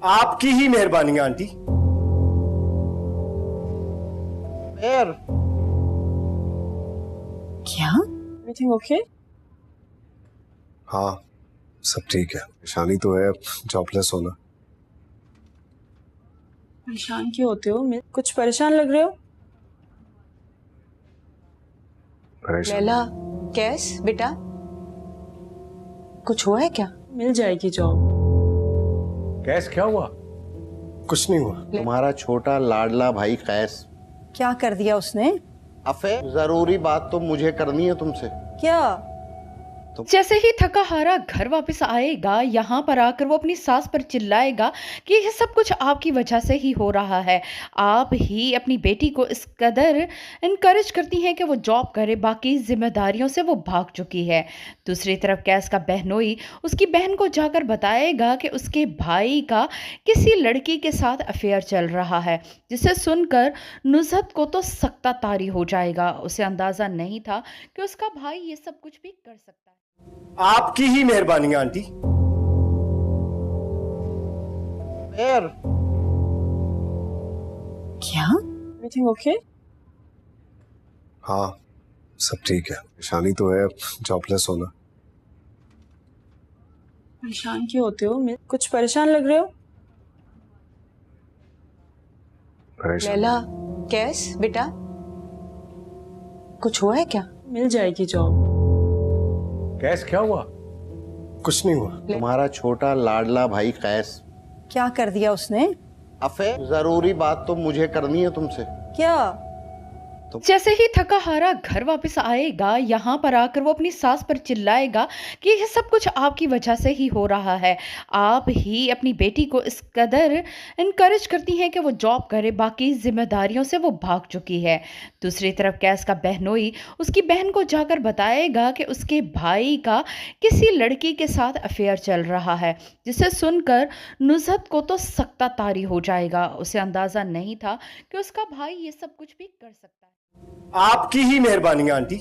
आपकी ही मेहरबानी आंटी। यार क्या? Everything okay? हाँ, सब ठीक है। परेशानी तो है जॉबलेस होना। परेशान क्यों होते हो? कुछ परेशान लग रहे हो। परेशान लैला, कैस बेटा, कुछ हुआ है क्या? मिल जाएगी जॉब। कैस क्या हुआ? कुछ नहीं हुआ। तुम्हारा छोटा लाडला भाई कैस क्या कर दिया उसने? अफे जरूरी बात तो मुझे करनी है तुमसे। क्या? जैसे ही थका हारा घर वापस आएगा, यहाँ पर आकर वो अपनी सास पर चिल्लाएगा कि यह सब कुछ आपकी वजह से ही हो रहा है। आप ही अपनी बेटी को इस कदर इनकरेज करती हैं कि वो जॉब करे, बाकी जिम्मेदारियों से वो भाग चुकी है। दूसरी तरफ कैस का बहनोई उसकी बहन को जाकर बताएगा कि उसके भाई का किसी लड़की के साथ अफेयर चल रहा है, जिसे सुनकर नुज़हत को तो सख्ता तारी हो जाएगा। उसे अंदाज़ा नहीं था कि उसका भाई ये सब कुछ भी कर सकता है। आपकी ही मेहरबानी आंटी। यार क्या? Everything okay? हाँ, सब ठीक है। परेशानी तो है जॉबलेस होना। परेशान क्यों होते हो? कुछ परेशान लग रहे हो। परेशान लैला, कैस बेटा, कुछ हुआ है क्या? मिल जाएगी जॉब। कैस क्या हुआ? कुछ नहीं हुआ। तुम्हारा छोटा लाडला भाई कैस क्या कर दिया उसने? अफे जरूरी बात तो मुझे करनी है तुमसे। क्या? जैसे ही थका हारा घर वापस आएगा, यहाँ पर आकर वो अपनी सास पर चिल्लाएगा कि यह सब कुछ आपकी वजह से ही हो रहा है। आप ही अपनी बेटी को इस कदर इनकरेज करती हैं कि वो जॉब करे, बाकी जिम्मेदारियों से वो भाग चुकी है। दूसरी तरफ कैस का बहनोई उसकी बहन को जाकर बताएगा कि उसके भाई का किसी लड़की के साथ अफेयर चल रहा है, जिसे सुनकर नुज़हत को तो सख्ता तारी हो जाएगा। उसे अंदाज़ा नहीं था कि उसका भाई ये सब कुछ भी कर सकता है। आपकी ही मेहरबानी आंटी।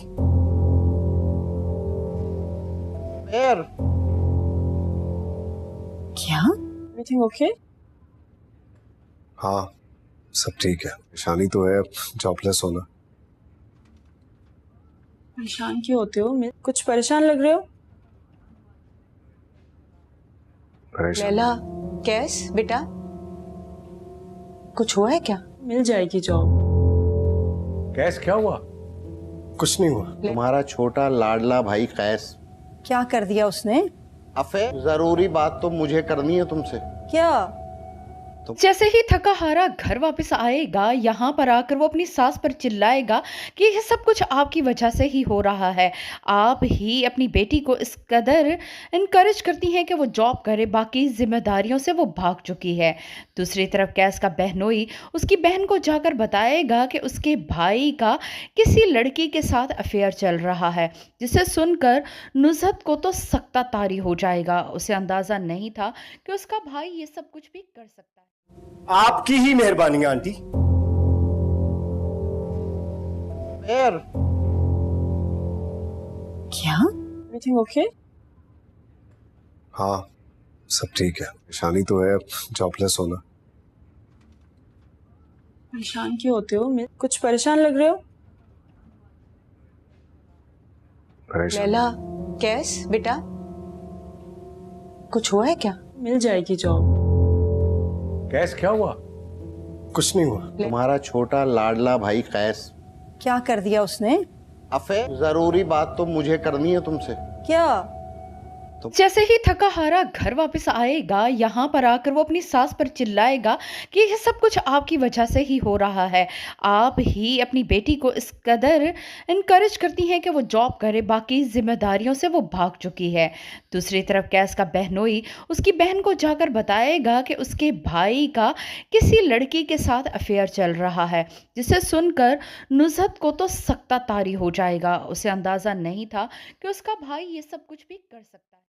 यार क्या? Everything okay? हाँ, सब ठीक है। परेशानी तो है जॉबलेस होना। परेशान क्यों होते हो? कुछ परेशान लग रहे हो। परेशान लैला, कैस बेटा, कुछ हुआ है क्या? मिल जाएगी जॉब। कैस क्या हुआ? कुछ नहीं हुआ। तुम्हारा छोटा लाडला भाई कैस क्या कर दिया उसने? अफे जरूरी बात तो मुझे करनी है तुमसे। क्या? जैसे ही थका हारा घर वापस आएगा, यहाँ पर आकर वो अपनी सास पर चिल्लाएगा कि यह सब कुछ आपकी वजह से ही हो रहा है। आप ही अपनी बेटी को इस कदर इनकरेज करती हैं कि वो जॉब करे, बाकी जिम्मेदारियों से वो भाग चुकी है। दूसरी तरफ कैस का बहनोई उसकी बहन को जाकर बताएगा कि उसके भाई का किसी लड़की के साथ अफेयर चल रहा है, जिसे सुनकर नुज़हत को तो सख्ता तारी हो जाएगा। उसे अंदाज़ा नहीं था कि उसका भाई ये सब कुछ भी कर सकता है। आपकी ही मेहरबानी आंटी। यार क्या? Everything okay? हाँ, सब ठीक है। परेशानी तो है जॉबलेस होना। परेशान क्यों होते हो? कुछ परेशान लग रहे हो। परेशान लैला, कैस बेटा, कुछ हुआ है क्या? मिल जाएगी जॉब। कैस क्या हुआ? कुछ नहीं हुआ। तुम्हारा छोटा लाडला भाई कैस क्या कर दिया उसने? अफे जरूरी बात तो मुझे करनी है तुमसे। क्या? जैसे ही थका हारा घर वापस आएगा, यहाँ पर आकर वो अपनी सास पर चिल्लाएगा कि यह सब कुछ आपकी वजह से ही हो रहा है। आप ही अपनी बेटी को इस कदर इनकरेज करती हैं कि वो जॉब करे, बाकी जिम्मेदारियों से वो भाग चुकी है। दूसरी तरफ कैस का बहनोई उसकी बहन को जाकर बताएगा कि उसके भाई का किसी लड़की के साथ अफेयर चल रहा है, जिसे सुनकर नुज़हत को तो सख्ता तारी हो जाएगा। उसे अंदाज़ा नहीं था कि उसका भाई ये सब कुछ भी कर सकता है।